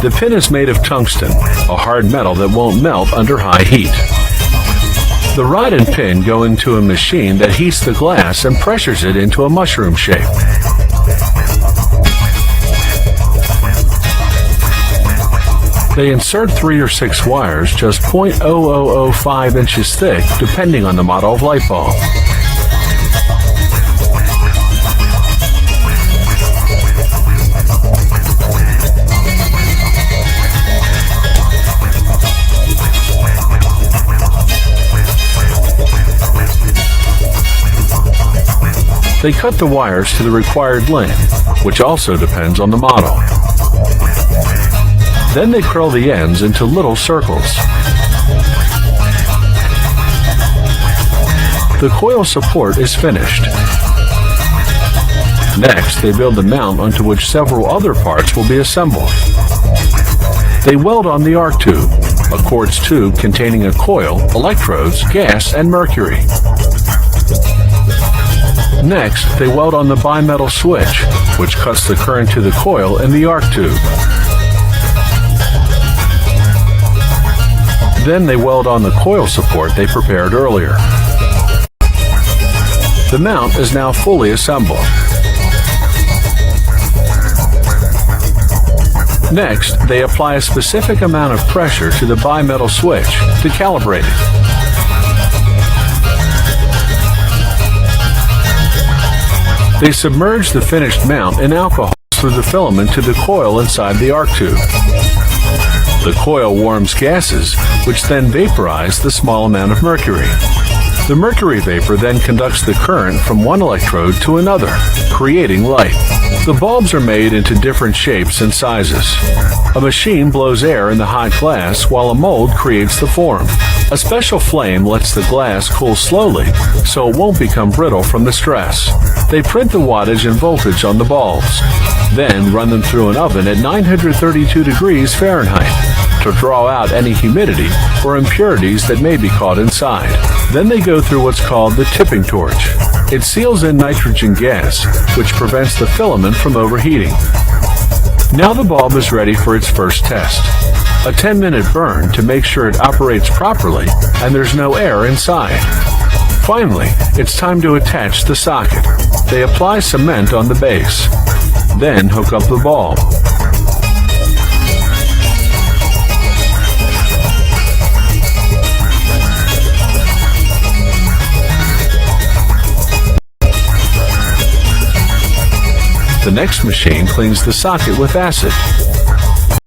The pin is made of tungsten, a hard metal that won't melt under high heat. The rod and pin go into a machine that heats the glass and pressures it into a mushroom shape. They insert 3 or 6 wires just 0.0005 inches thick, depending on the model of light bulb. They cut the wires to the required length, which also depends on the model. Then they curl the ends into little circles. The coil support is finished. Next, they build the mount onto which several other parts will be assembled. They weld on the arc tube, a quartz tube containing a coil, electrodes, gas, and mercury. Next, they weld on the bimetal switch, which cuts the current to the coil in the arc tube. Then they weld on the coil support they prepared earlier. The mount is now fully assembled. Next, they apply a specific amount of pressure to the bimetal switch to calibrate it. They submerge the finished mount in alcohol through the filament to the coil inside the arc tube. The coil warms gases, which then vaporize the small amount of mercury. The mercury vapor then conducts the current from one electrode to another, creating light. The bulbs are made into different shapes and sizes. A machine blows air in the hot glass while a mold creates the form. A special flame lets the glass cool slowly so it won't become brittle from the stress. They print the wattage and voltage on the bulbs, then run them through an oven at 932 degrees Fahrenheit to draw out any humidity or impurities that may be caught inside. Then they go through what's called the tipping torch. It seals in nitrogen gas, which prevents the filament from overheating. Now the bulb is ready for its first test. A 10-minute burn to make sure it operates properly and there's no air inside. Finally, it's time to attach the socket. They apply cement on the base, then hook up the bulb. The next machine cleans the socket with acid.